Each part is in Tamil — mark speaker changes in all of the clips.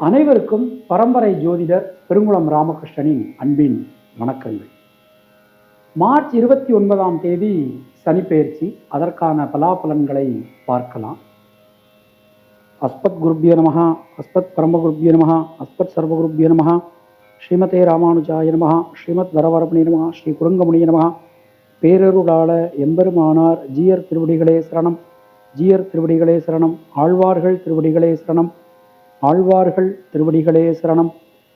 Speaker 1: அனைவருக்கும் பரம்பரை ஜோதிடர் பெருங்குளம் ராமகிருஷ்ணனின் அன்பின் வணக்கங்கள். மார்ச் 29ஆம் தேதி சனிப்பெயர்ச்சி, அதற்கான பலாபலன்களை பார்க்கலாம். அஸ்பத் குருபிய நமஹ, அஸ்பத் பரமகுருபிய நமஹ, அஸ்பத் சர்வகுருபிய நமஹ, ஸ்ரீமதே ராமானுஜாய நமஹ, ஸ்ரீமத் வரவரபணி நமஹ, ஸ்ரீ குரங்கமுனிய நமஹ. பேரருளாள எம்பெருமானார் ஜீயர் திருவடிகளே சரணம், ஜீயர் திருவடிகளே சரணம், ஆழ்வார்கள் திருவடிகளே சரணம், ஆழ்வார்கள் திருவடிகளே சரணம்.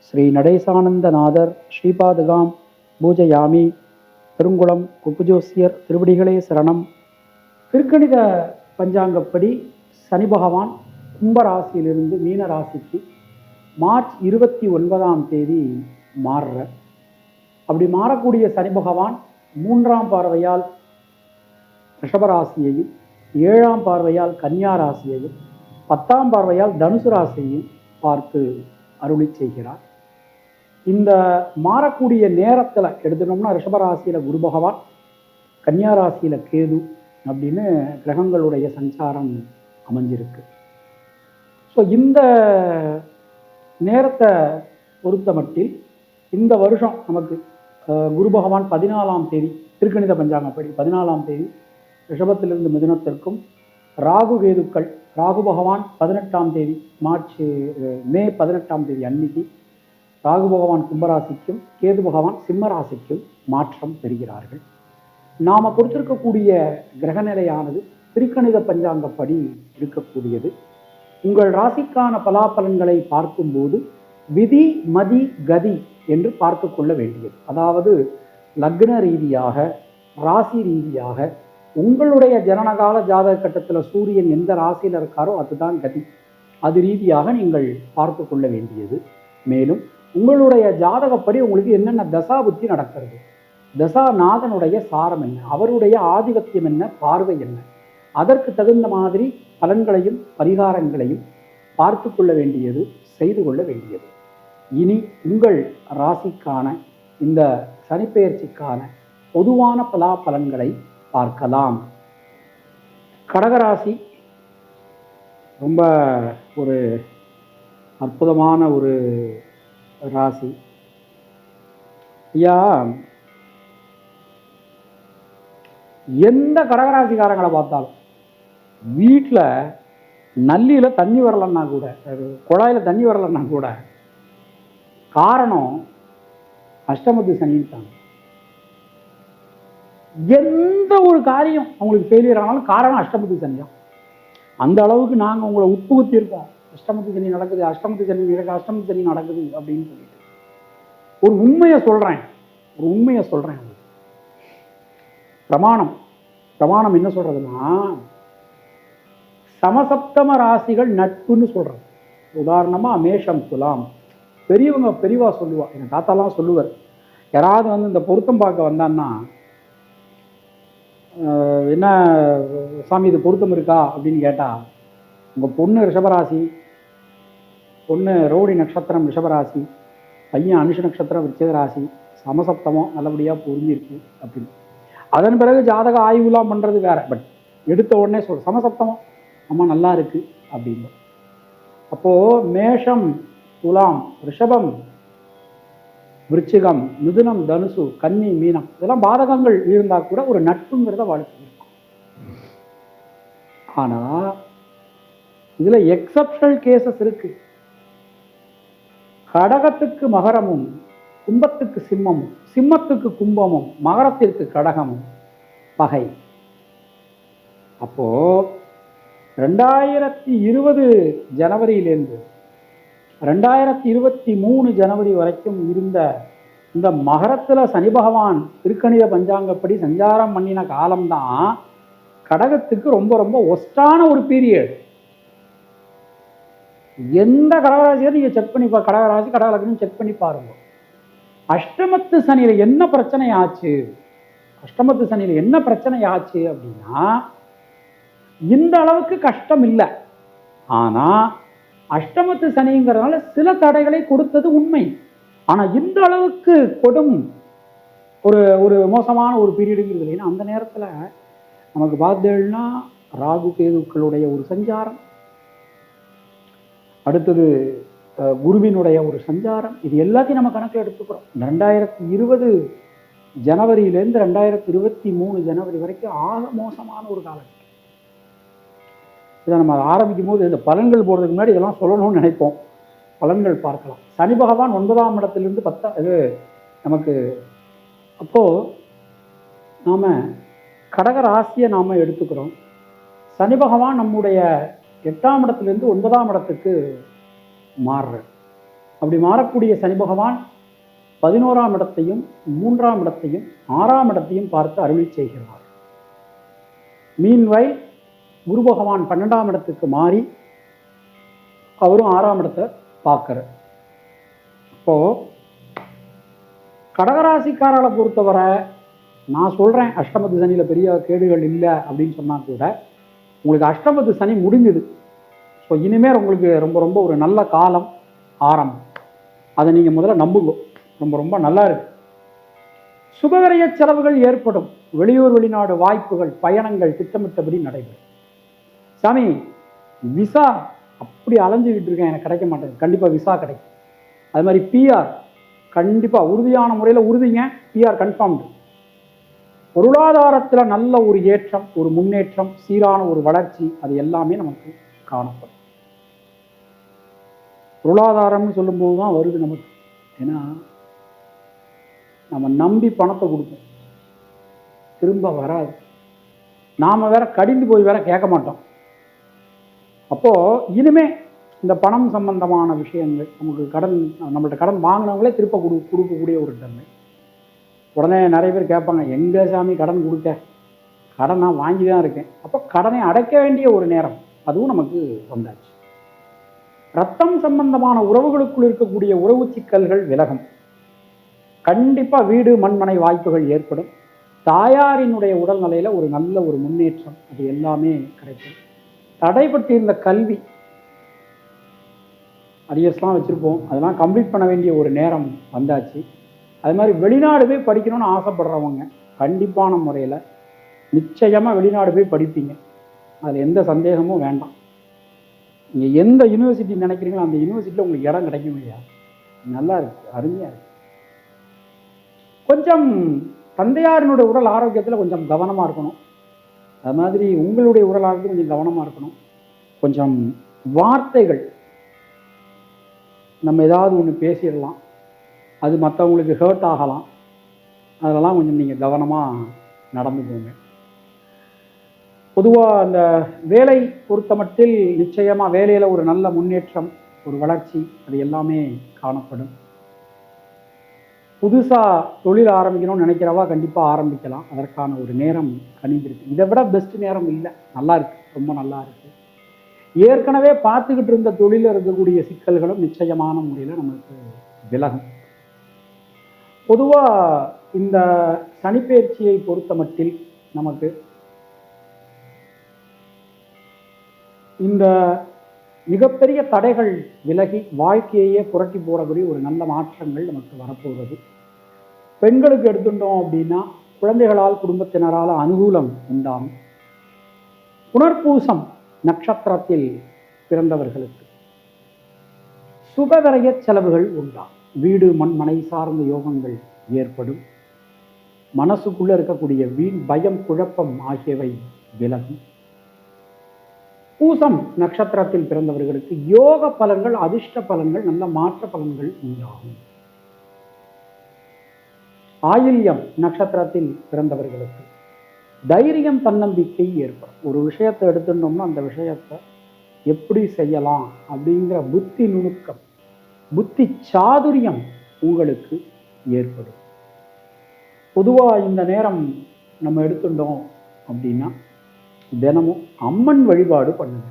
Speaker 1: ஸ்ரீ நடேசானந்தநாதர் ஸ்ரீபாதுகாம் பூஜயாமி. பெருங்குளம் குப்புஜோசியர் திருவடிகளே சரணம். திருக்கணித பஞ்சாங்கப்படி சனி பகவான் கும்பராசியிலிருந்து மீன ராசிக்கு மார்ச் 29ஆம் தேதி மாறுறார். அப்படி மாறக்கூடிய சனி பகவான் 3ஆம் பார்வையால் ரிஷபராசியையும், 7ஆம் பார்வையால் கன்னியா ராசியையும், 10ஆம் பார்வையால் தனுசு ராசியையும் பார்த்து அருளி செய்கிறார். இந்த மாறக்கூடிய நேரத்தில் எடுத்துட்டோம்னா ரிஷபராசியில் குரு பகவான், கன்னியா ராசியில் கேது அப்படின்னு கிரகங்களுடைய சஞ்சாரம் அமைஞ்சிருக்கு. ஸோ இந்த நேரத்தை பொறுத்த மட்டில் இந்த வருஷம் நமக்கு குரு பகவான் 14ஆம் தேதி திருக்கணித பஞ்சாங்கப்படி 14ஆம் தேதி ரிஷபத்திலிருந்து மிதுனத்திற்கும், ராகு கேதுக்கள், ராகு பகவான் 18ஆம் தேதி மே 18ஆம் தேதி அன்னைக்கு ராகு பகவான் கும்பராசிக்கும், கேது பகவான் சிம்ம ராசிக்கும் மாற்றம் பெறுகிறார்கள். நாம் கொடுத்திருக்கக்கூடிய கிரகநிலையானது திருக்கணித பஞ்சாங்கப்படி இருக்கக்கூடியது. உங்கள் ராசிக்கான பலாபலன்களை பார்க்கும்போது விதி மதி கதி என்று பார்த்து கொள்ள வேண்டியது. அதாவது லக்ன ரீதியாக, ராசி ரீதியாக, உங்களுடைய ஜனனகால ஜாதக கட்டத்தில் சூரியன் எந்த ராசியில் இருக்காரோ அதுதான் கதி. அது ரீதியாக நீங்கள் பார்த்து கொள்ள வேண்டியது. மேலும் உங்களுடைய ஜாதகப்படி உங்களுக்கு என்னென்ன தசா புத்தி நடக்கிறது, தசாநாதனுடைய சாரம் என்ன, அவருடைய ஆதிபத்தியம் என்ன, பார்வை என்ன, அதற்கு தகுந்த மாதிரி பலன்களையும் பரிகாரங்களையும் பார்த்து கொள்ள வேண்டியது, செய்து கொள்ள வேண்டியது. இனி உங்கள் ராசிக்கான இந்த சனிப்பெயர்ச்சிக்கான பொதுவான பலாபலன்களை பார்க்கலாம். கடகராசி ரொம்ப ஒரு அற்புதமான ஒரு ராசி. ஐயா, எந்த கடகராசிக்காரங்களை பார்த்தாலும் வீட்டில் நல்லியில் தண்ணி வரலன்னா கூட, குழாயில் தண்ணி வரலன்னா கூட காரணம் அஷ்டமத்து சனின்ட்டாங்க. எந்த ஒரு காரியம் அவங்களுக்கு ஃபெயிலியர் ஆனாலும் காரணம் அஷ்டமத்து சனி தான். அந்த அளவுக்கு நாங்கள் உங்களை உட்புகுத்தி இருக்கோம். அஷ்டமத்து சனி நடக்குது, அஷ்டமத்து சனி நடக்குது, அஷ்டமத்து சனி நடக்குது அப்படின்னு சொல்லிட்டு ஒரு உண்மையை சொல்கிறேன், உங்களுக்கு பிரமாணம் என்ன சொல்றதுன்னா, சமசப்தம ராசிகள் நட்புன்னு சொல்றது. உதாரணமா மேஷம், துலாம். பெரியவா சொல்லுவா, என் தாத்தாலாம் சொல்லுவார், யாராவது இந்த பொருத்தம் பார்க்க வந்தான்னா, என்ன சாமி இது பொருத்தம் இருக்கா அப்படின்னு கேட்டால், உங்கள் பொண்ணு ரிஷபராசி, பொண்ணு ரோடி நட்சத்திரம் ரிஷபராசி, பையன் அனுஷ நட்சத்திரம் விருச்சிக ராசி, சமசப்தமம் நல்லபடியாக பொருந்திருக்கு அப்படின்னு. அதன் பிறகு ஜாதக ஆய்வுலாம் பண்ணுறது வேற. பட் எடுத்த உடனே சமசப்தமம் அம்மா நல்லா இருக்கு அப்படின்னு. அப்போது மேஷம், துலாம், ரிஷபம், விருச்சிகம், மிதுனம், தனுசு, கன்னி, மீனம் இதெல்லாம் பாதகங்கள் இருந்தால் கூட ஒரு நட்புங்கிறத வாழ்க்கை இருக்கும். ஆனால் இதில் எக்ஸப்ஷனல் கேசஸ் இருக்கு. கடகத்துக்கு மகரமும், கும்பத்துக்கு சிம்மமும், சிம்மத்துக்கு கும்பமும், மகரத்திற்கு கடகமும் பகை. அப்போ 2020 ஜனவரியிலேருந்து 2023 ஜனவரி வரைக்கும் இருந்த இந்த மகரத்தில் சனி பகவான் திருக்கணித பஞ்சாங்கப்படி சஞ்சாரம் பண்ணின காலம்தான் கடகத்துக்கு ரொம்ப ரொம்ப ஒஸ்டான ஒரு பீரியட். எந்த கடகராசியை நீங்கள் செக் பண்ணி கடகராசி கடகலக்னம் செக் பண்ணி பாருங்க. அஷ்டமத்து சனியில் என்ன பிரச்சனை ஆச்சு அப்படின்னா, இந்த அளவுக்கு கஷ்டம் இல்லை. ஆனால் அஷ்டமத்து சனிங்கிறதுனால சில தடைகளை கொடுத்தது உண்மை. ஆனால் இந்த அளவுக்கு கொடும் ஒரு மோசமான ஒரு பீரியடுங்கிறது இல்லைன்னா, அந்த நேரத்தில் நமக்கு பார்த்தேன்னா ராகு கேதுக்களுடைய ஒரு சஞ்சாரம், அடுத்தது குருவினுடைய ஒரு சஞ்சாரம், இது எல்லாத்தையும் நம்ம கணக்கில் எடுத்துக்கிறோம். 2020 ஜனவரியிலேருந்து 2023 ஜனவரி வரைக்கும் ஆக மோசமான ஒரு காலம். இதை நம்ம ஆரம்பிக்கும் போது இந்த பலன்கள் போடுறதுக்கு முன்னாடி இதெல்லாம் சொல்லணும்னு நினைப்போம். பலன்கள் பார்க்கலாம். சனி பகவான் 9ஆம் இடத்திலிருந்து 10 இது நமக்கு. அப்போது நாம் கடக ராசியை நாம் எடுத்துக்கிறோம். சனி பகவான் நம்முடைய 8ஆம் இடத்திலிருந்து 9ஆம் இடத்துக்கு மாறுறார். அப்படி மாறக்கூடிய சனி பகவான் 11ஆம் இடத்தையும் 3ஆம் இடத்தையும் 6ஆம் இடத்தையும் பார்த்து அருளி செய்கிறார். மீன்வைல் குரு பகவான் 12ஆம் இடத்துக்கு மாறி அவரும் 6ஆம் இடத்தை பார்க்கிறார். இப்போ கடகராசிக்காரர்களை பொறுத்தவரை நான் சொல்கிறேன், அஷ்டமத்து சனியில் பெரிய கேடுகள் இல்லை அப்படின்னு சொன்னால் கூட உங்களுக்கு அஷ்டமத்து சனி முடிஞ்சுது. ஸோ இனிமேல் உங்களுக்கு ரொம்ப ரொம்ப ஒரு நல்ல காலம் ஆரம்பம். அதை நீங்கள் முதல்ல நம்புங்க. ரொம்ப ரொம்ப நல்லா இருக்கு. சுபவிரய செலவுகள் ஏற்படும். வெளியூர் வெளிநாடு வாய்ப்புகள் பயணங்கள் திட்டமிட்டபடி நடைபெறும். சாமி விசா அப்படி அலைஞ்சிக்கிட்டு இருக்கேன், எனக்கு கிடைக்க மாட்டேங்குது. கண்டிப்பாக விசா கிடைக்கும். அது மாதிரி பிஆர் கண்டிப்பாக உறுதியான முறையில் உறுதிங்க. PR confirmed. பொருளாதாரத்தில் நல்ல ஒரு ஏற்றம், ஒரு முன்னேற்றம், சீரான ஒரு வளர்ச்சி, அது எல்லாமே நமக்கு காணப்படும். பொருளாதாரம்னு சொல்லும்போது தான் வருது நமக்கு. ஏன்னா நம்ம நம்பி பணத்தை கொடுப்போம், திரும்ப வராது. நாம் வேற கடிந்து போய் வேற கேட்க மாட்டோம். அப்போது இனிமே இந்த பணம் சம்பந்தமான விஷயங்கள் நமக்கு நம்மள்ட்ட கடன் வாங்கினவங்களே திருப்ப கொடுக்கக்கூடிய ஒரு தன்மை. உடனே நிறைய பேர் கேட்பாங்க, எங்கே சாமி கடன் கொடுக்க? கடன் நான் வாங்கி தான் இருக்கேன். அப்போ கடனை அடைக்க வேண்டிய ஒரு நேரம் அதுவும் நமக்கு வந்தாச்சு. ரத்தம் சம்பந்தமான உறவுகளுக்குள் இருக்கக்கூடிய உறவு சிக்கல்கள் விலகும். கண்டிப்பாக வீடு மண்மனை வாய்ப்புகள் ஏற்படும். தாயாரினுடைய உடல்நிலையில் ஒரு நல்ல ஒரு முன்னேற்றம், அது எல்லாமே கிடைக்கும். தடைப்பட்டிருந்த கல்வி அரியர்ஸ்லாம் வச்சுருப்போம், அதெல்லாம் கம்ப்ளீட் பண்ண வேண்டிய ஒரு நேரம் வந்தாச்சு. அது மாதிரி வெளிநாடு போய் படிக்கணும்னு ஆசைப்படுறவங்க கண்டிப்பான முறையில் நிச்சயமாக வெளிநாடு போய் படிப்பீங்க. அதில் எந்த சந்தேகமும் வேண்டாம். நீங்கள் எந்த யூனிவர்சிட்டி நினைக்கிறீங்களோ அந்த யூனிவர்சிட்டியில் உங்களுக்கு இடம் கிடைக்கும் இல்லையா? நல்லா இருக்குது, அருமையாக இருக்குது. கொஞ்சம் தந்தையாரினுடைய உடல் ஆரோக்கியத்தில் கொஞ்சம் கவனமாக இருக்கணும். அது மாதிரி உங்களுடைய உடல் ஆரோக்கியம் கொஞ்சம் கவனமாக இருக்கணும். கொஞ்சம் வார்த்தைகள் நம்ம ஏதாவது ஒன்று பேசிடலாம், அது மற்றவங்களுக்கு ஹர்ட் ஆகலாம். அதெல்லாம் கொஞ்சம் நீங்கள் கவனமாக நடந்துக்கோங்க. பொதுவாக அந்த வேலை பொறுத்த மட்டில் நிச்சயமாக வேலையில் ஒரு நல்ல முன்னேற்றம், ஒரு வளர்ச்சி, அது எல்லாமே காணப்படும். புதுசாக தொழில் ஆரம்பிக்கணும்னு நினைக்கிறவா கண்டிப்பாக ஆரம்பிக்கலாம். அதற்கான ஒரு நேரம் கணிந்திருக்கு. இதை விட பெஸ்ட் நேரம் இல்லை. நல்லா இருக்குது, ரொம்ப நல்லா இருக்குது. ஏற்கனவே பார்த்துக்கிட்டு இருந்த தொழிலில் இருக்கக்கூடிய சிக்கல்களும் நிச்சயமான முறையில் நமக்கு விலகும். பொதுவாக இந்த சனிப்பெயர்ச்சியை பொறுத்த மட்டில் நமக்கு இந்த மிகப்பெரிய தடைகள் விலகி வாழ்க்கையே புரட்டி போடக்கூடிய ஒரு நல்ல மாற்றங்கள் நமக்கு வரப்போகிறது. பெண்களுக்கு எடுத்துட்டோம் அப்படின்னா குழந்தைகளால் குடும்பத்தினரால் அனுகூலம் உண்டாகும். புனர்பூசம் நட்சத்திரத்தில் பிறந்தவர்களுக்கு சுபவிரய செலவுகள் உண்டாகும். வீடு மண்மனை சார்ந்த யோகங்கள் ஏற்படும். மனசுக்குள்ள இருக்கக்கூடிய வீண் பயம் குழப்பம் ஆகியவை விலகும். பூசம் நட்சத்திரத்தில் பிறந்தவர்களுக்கு யோக பலன்கள், அதிர்ஷ்ட பலன்கள், நல்ல மாற்ற பலன்கள் உண்டாகும். ஆயில்யம் நட்சத்திரத்தில் பிறந்தவர்களுக்கு தைரியம் தன்னம்பிக்கை ஏற்படும். ஒரு விஷயத்தை எடுத்துட்டோம்னா அந்த விஷயத்தை எப்படி செய்யலாம் அப்படிங்கிற புத்தி நுணுக்கம், புத்தி சாதுரியம் உங்களுக்கு ஏற்படும். பொதுவாக இந்த நேரம் நம்ம எடுத்துட்டோம் அப்படின்னா தினமும் அம்மன் வழிபாடு பண்ணுங்க.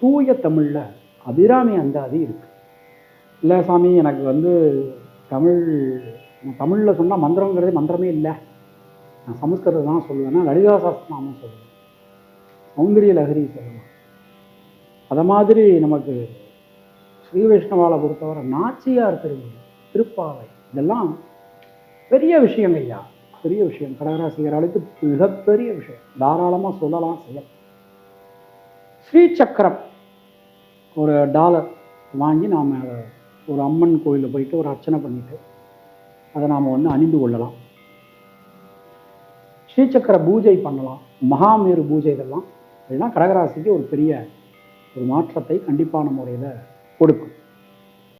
Speaker 1: தூய தமிழில் அபிராமி அந்தாதி இருக்கு. இல்லை சாமி எனக்கு தமிழில் சொன்னால் மந்திரங்கிறதே மந்திரமே இல்லை, நான் சமஸ்கிருதம் தான் சொல்லுவேன்னா லலிதா சாஸ்திரநாமம் சொல்லுவேன், சௌந்தரிய லஹரி சொல்லலாம். அதை மாதிரி நமக்கு ஸ்ரீ வைஷ்ணவாவை பொறுத்தவரை நாச்சியார் திருமணம், திருப்பாவை, இதெல்லாம் பெரிய விஷயங்க ஐயா, பெரிய விஷயம். கடகராசிகர்களுக்கு மிகப்பெரிய விஷயம், தாராளமாக சொல்லலாம், செய்யலாம். ஸ்ரீ சக்கரம் ஒரு $, வாங்கி நாம் அதை ஒரு அம்மன் கோயிலில் போயிட்டு ஒரு அர்ச்சனை பண்ணிட்டு அதை நாம் வந்து அணிந்து கொள்ளலாம். ஸ்ரீசக்கர பூஜை பண்ணலாம், மகாமேரு பூஜை, இதெல்லாம் கடகராசிக்கு ஒரு பெரிய ஒரு மாற்றத்தை கண்டிப்பான முறையில் கொடுக்கும்.